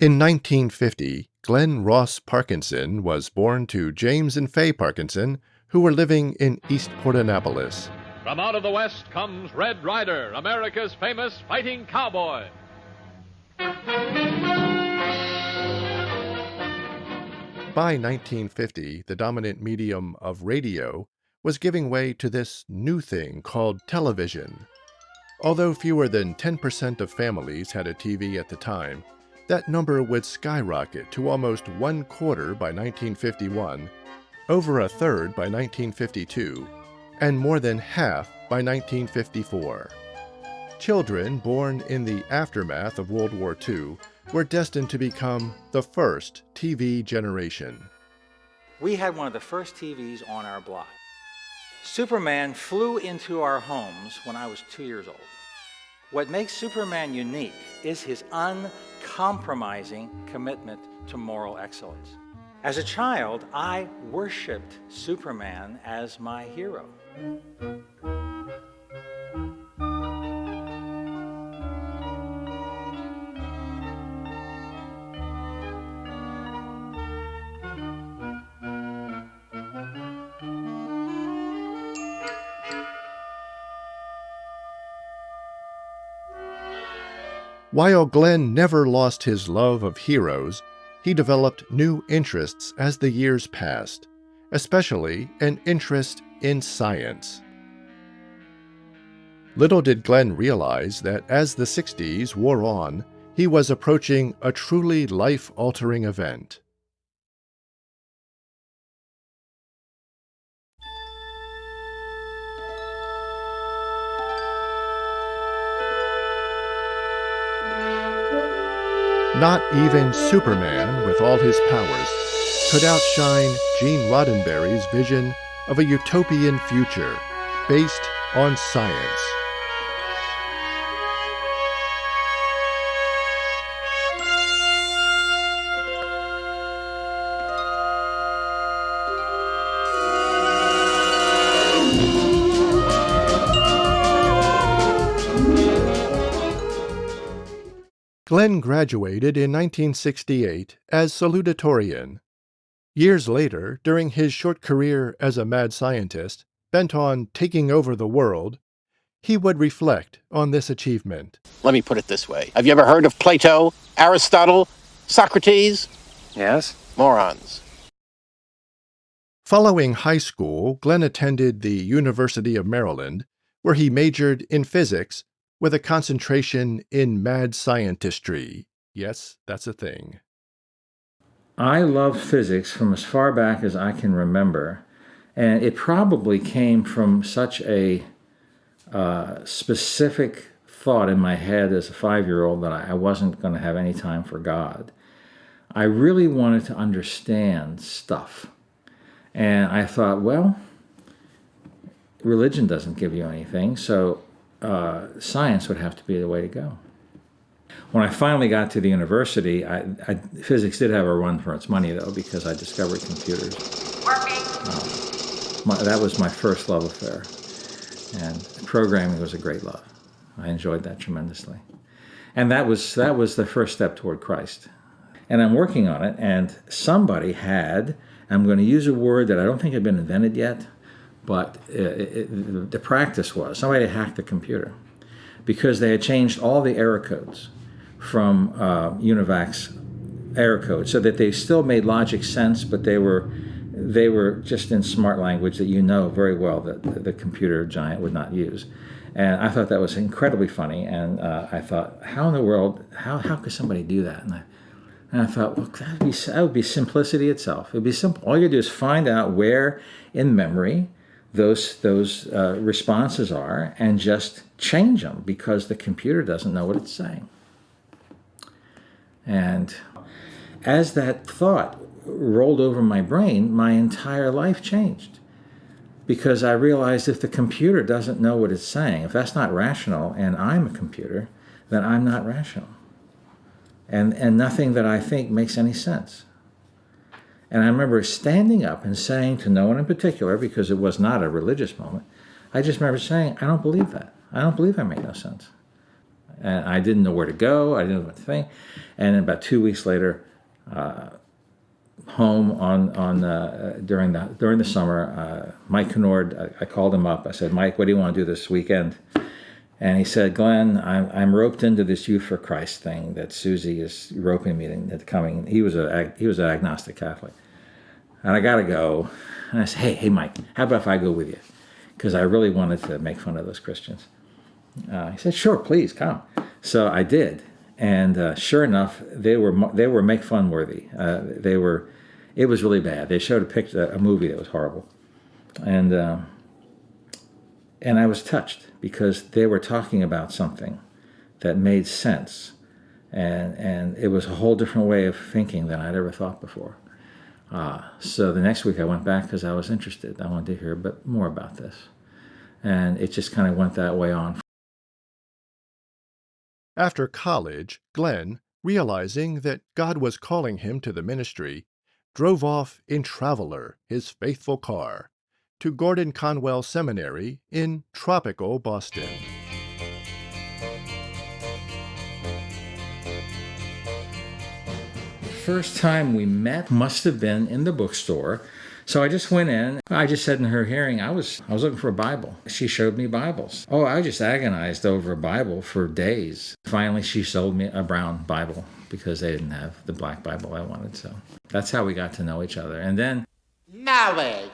In 1950, Glenn Ross Parkinson was born to James and Fay Parkinson, who were living in East Port Annapolis. From out of the West comes Red Ryder, America's famous fighting cowboy. By 1950, the dominant medium of radio was giving way to this new thing called television. Although fewer than 10% of families had a TV at the time, that number would skyrocket to almost 1/4 by 1951, over 1/3 by 1952, and more than half by 1954. Children born in the aftermath of World War II were destined to become the first TV generation. We had one of the first TVs on our block. Superman flew into our homes when I was 2 years old. What makes Superman unique is his uncompromising commitment to moral excellence. As a child, I worshipped Superman as my hero. While Glenn never lost his love of heroes, he developed new interests as the years passed, especially an interest in science. Little did Glenn realize that as the 60s wore on, he was approaching a truly life-altering event. Not even Superman, with all his powers, could outshine Gene Roddenberry's vision of a utopian future based on science. Glenn graduated in 1968 as salutatorian. Years later, during his short career as a mad scientist, bent on taking over the world, he would reflect on this achievement. Let me put it this way. Have you ever heard of Plato, Aristotle, Socrates? Yes. Morons. Following high school, Glenn attended the University of Maryland, where he majored in physics with a concentration in mad scientistry. Yes, that's a thing. I love physics from as far back as I can remember, and it probably came from such a specific thought in my head as a 5-year-old that I wasn't going to have any time for God. I really wanted to understand stuff, and I thought, well, religion doesn't give you anything, so science would have to be the way to go. When I finally got to the university, physics did have a run for its money, though, because I discovered computers. That was my first love affair, and programming was a great love. I enjoyed that tremendously, and that was the first step toward Christ. And I'm working on it, and somebody had, I'm going to use a word that I don't think had been invented yet, but the practice was somebody had hacked the computer because they had changed all the error codes from UNIVAC's error code so that they still made logic sense, but they were just in smart language that you know very well that the computer giant would not use. And I thought that was incredibly funny, and I thought, how in the world, how could somebody do that? And I thought, well, that would be simplicity itself. It would be simple. All you do is find out where in memory those responses are and just change them because the computer doesn't know what it's saying. And as that thought rolled over my brain, my entire life changed. Because I realized if the computer doesn't know what it's saying, if that's not rational and I'm a computer, then I'm not rational. And nothing that I think makes any sense. And I remember standing up and saying to no one in particular, because it was not a religious moment, I just remember saying, I don't believe that. I don't believe I make no sense. And I didn't know where to go. I didn't know what to think. And about 2 weeks later, home during the summer, Mike Kennard, I called him up. I said, Mike, what do you want to do this weekend? And he said, Glenn, I'm roped into this Youth for Christ thing that Susie is roping me into coming. He was an agnostic Catholic. And I got to go. And I said, hey, Mike, how about if I go with you? Because I really wanted to make fun of those Christians. He said, sure, please come. So I did. And sure enough, they were make fun worthy. It was really bad. They showed a movie that was horrible. And I was touched because they were talking about something that made sense. And it was a whole different way of thinking than I'd ever thought before. So the next week I went back because I was interested. I wanted to hear more about this. And it just kind of went that way on. After college, Glenn, realizing that God was calling him to the ministry, drove off in Traveler, his faithful car, to Gordon Conwell Seminary in tropical Boston. The first time we met must have been in the bookstore. So I just went in. I just said in her hearing, I was looking for a Bible. She showed me Bibles. Oh, I just agonized over a Bible for days. Finally, she sold me a brown Bible because they didn't have the black Bible I wanted. So that's how we got to know each other. And then marriage.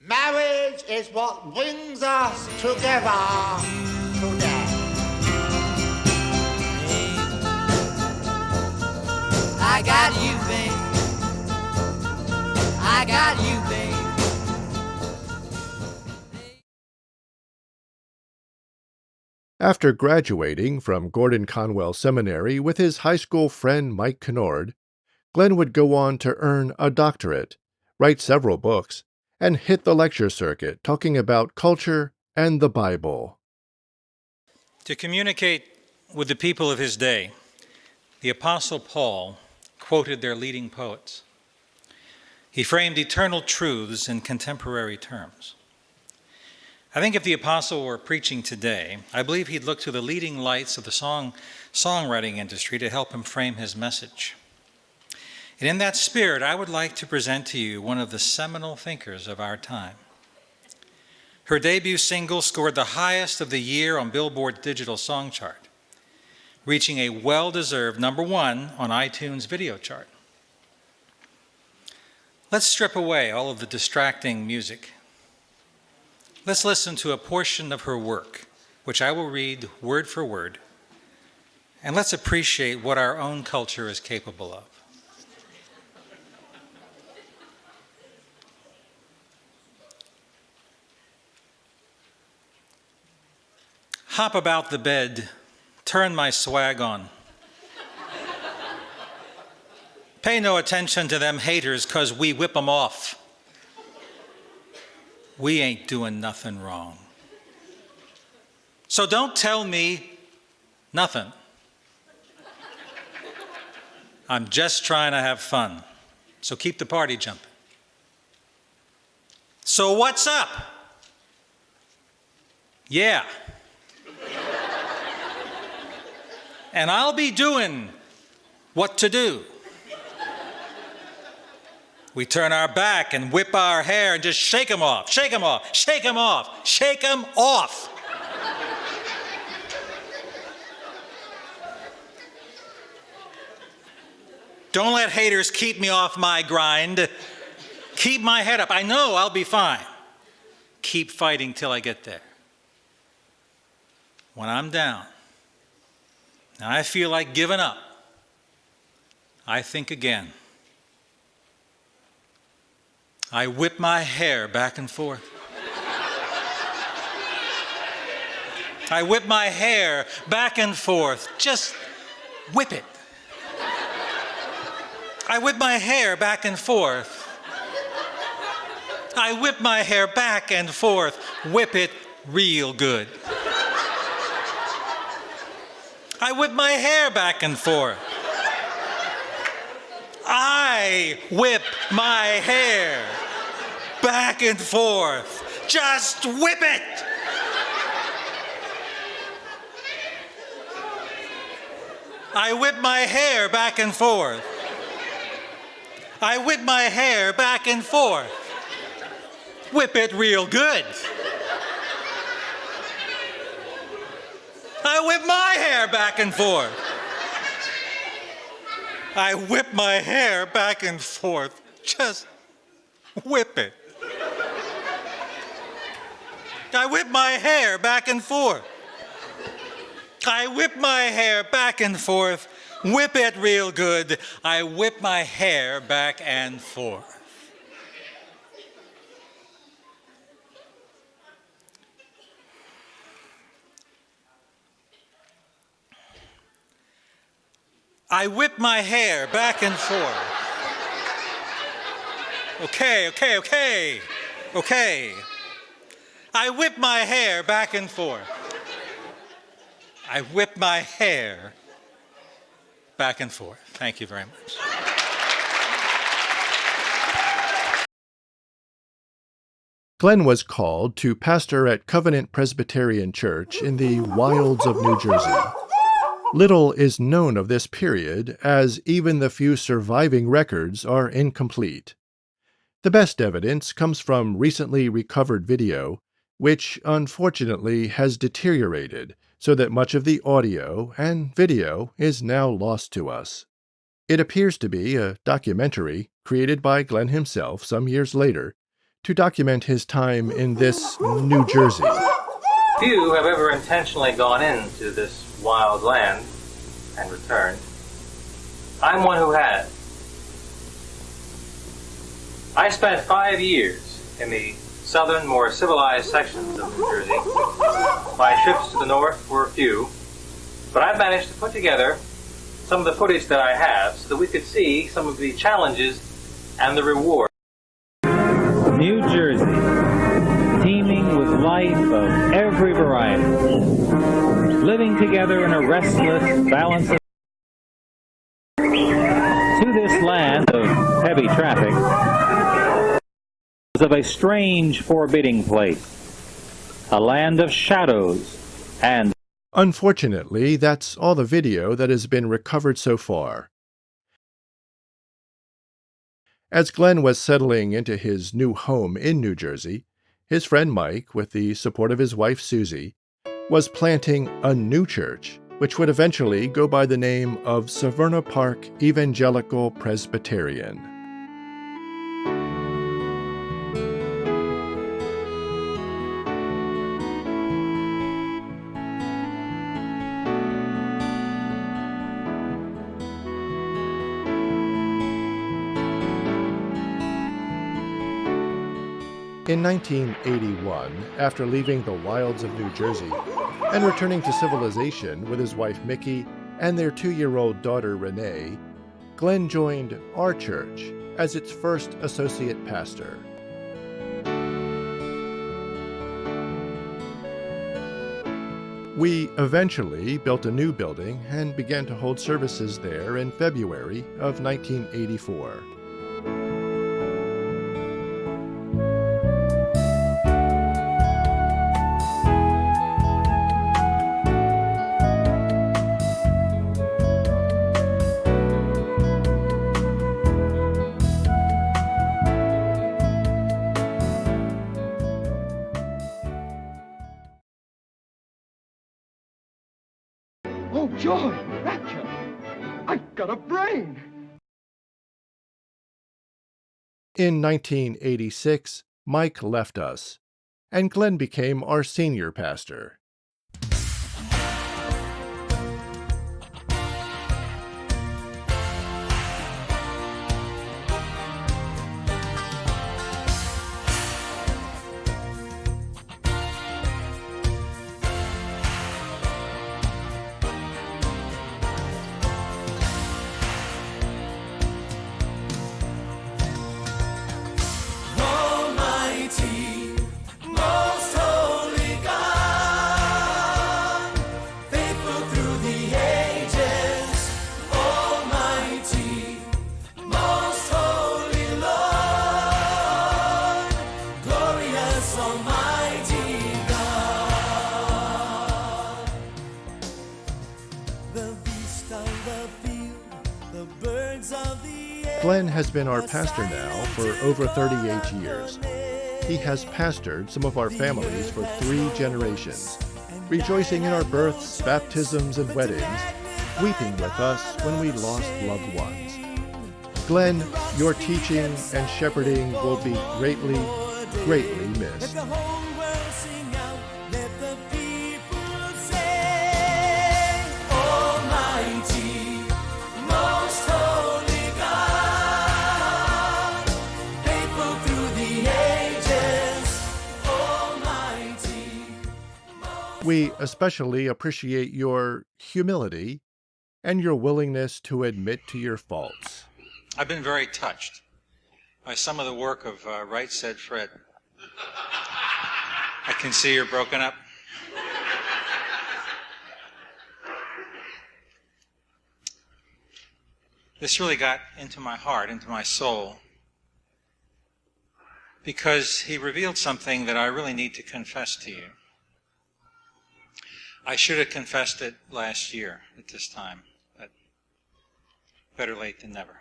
Marriage is what brings us together today. I got you, babe. I got you, babe. After graduating from Gordon Conwell Seminary with his high school friend Mike Kennard, Glenn would go on to earn a doctorate, write several books, and hit the lecture circuit talking about culture and the Bible. To communicate with the people of his day, the Apostle Paul quoted their leading poets. He framed eternal truths in contemporary terms. I think if the apostle were preaching today, I believe he'd look to the leading lights of the songwriting industry to help him frame his message. And in that spirit, I would like to present to you one of the seminal thinkers of our time. Her debut single scored the highest of the year on Billboard's digital song chart, reaching a well-deserved #1 on iTunes video chart. Let's strip away all of the distracting music. Let's listen to a portion of her work, which I will read word for word, and let's appreciate what our own culture is capable of. Hop about the bed, turn my swag on. Pay no attention to them haters, 'cause we whip 'em off. We ain't doing nothing wrong. So don't tell me nothing. I'm just trying to have fun. So keep the party jumping. So what's up? Yeah. And I'll be doing what to do. We turn our back and whip our hair and just shake them off, shake them off, shake them off, shake them off. Don't let haters keep me off my grind. Keep my head up. I know I'll be fine. Keep fighting till I get there. When I'm down and I feel like giving up, I think again. I whip my hair back and forth. I whip my hair back and forth. Just whip it. I whip my hair back and forth. I whip my hair back and forth. Whip it real good. I whip my hair back and forth. I whip my hair back and forth. Just whip it. I whip my hair back and forth. I whip my hair back and forth. Whip it real good. I whip my hair back and forth. I whip my hair back and forth. Just whip it. I whip my hair back and forth. I whip my hair back and forth. Whip it real good. I whip my hair back and forth. I whip my hair back and forth. Okay. I whip my hair back and forth. I whip my hair back and forth. Thank you very much. Glenn was called to pastor at Covenant Presbyterian Church in the wilds of New Jersey. Little is known of this period, as even the few surviving records are incomplete. The best evidence comes from recently recovered video, which unfortunately has deteriorated so that much of the audio and video is now lost to us. It appears to be a documentary created by Glenn himself some years later to document his time in this New Jersey. Few have ever intentionally gone into this wild land and returned. I'm one who has. I spent 5 years in the southern, more civilized sections of New Jersey. My trips to the north were few, but I've managed to put together some of the footage that I have so that we could see some of the challenges and the rewards. New Jersey, teeming with life of every variety, living together in a restless balance of to this land of heavy traffic of a strange, forbidding place, a land of shadows and... Unfortunately, that's all the video that has been recovered so far. As Glenn was settling into his new home in New Jersey, his friend Mike, with the support of his wife Susie, was planting a new church, which would eventually go by the name of Severna Park Evangelical Presbyterian. In 1981, after leaving the wilds of New Jersey and returning to civilization with his wife Mickey and their 2-year-old daughter Renee, Glenn joined our church as its first associate pastor. We eventually built a new building and began to hold services there in February of 1984. Oh, joy, rapture! I've got a brain! In 1986, Mike left us, and Glenn became our senior pastor. Glenn has been our pastor now for over 38 years. He has pastored some of our families for 3 generations, rejoicing in our births, baptisms, and weddings, weeping with us when we lost loved ones. Glenn, your teaching and shepherding will be greatly, greatly missed. We especially appreciate your humility and your willingness to admit to your faults. I've been very touched by some of the work of Right Said Fred. I can see you're broken up. This really got into my heart, into my soul, because he revealed something that I really need to confess to you. I should have confessed it last year at this time, but better late than never.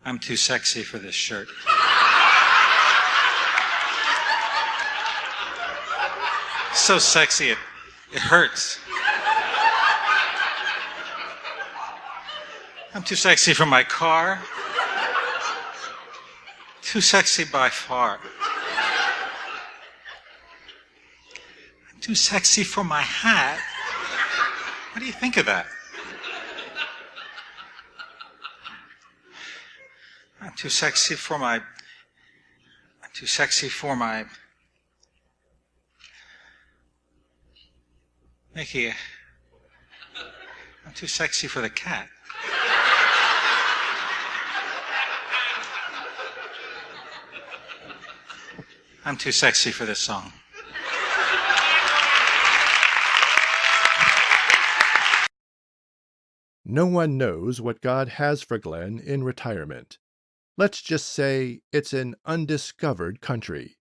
I'm too sexy for this shirt. So sexy, it hurts. I'm too sexy for my car. Too sexy by far. I'm too sexy for my hat. What do you think of that? I'm too sexy for my... Mickey, I'm too sexy for the cat. I'm too sexy for this song. No one knows what God has for Glenn in retirement. Let's just say it's an undiscovered country.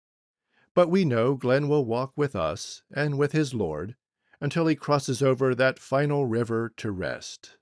But we know Glenn will walk with us and with his Lord until he crosses over that final river to rest.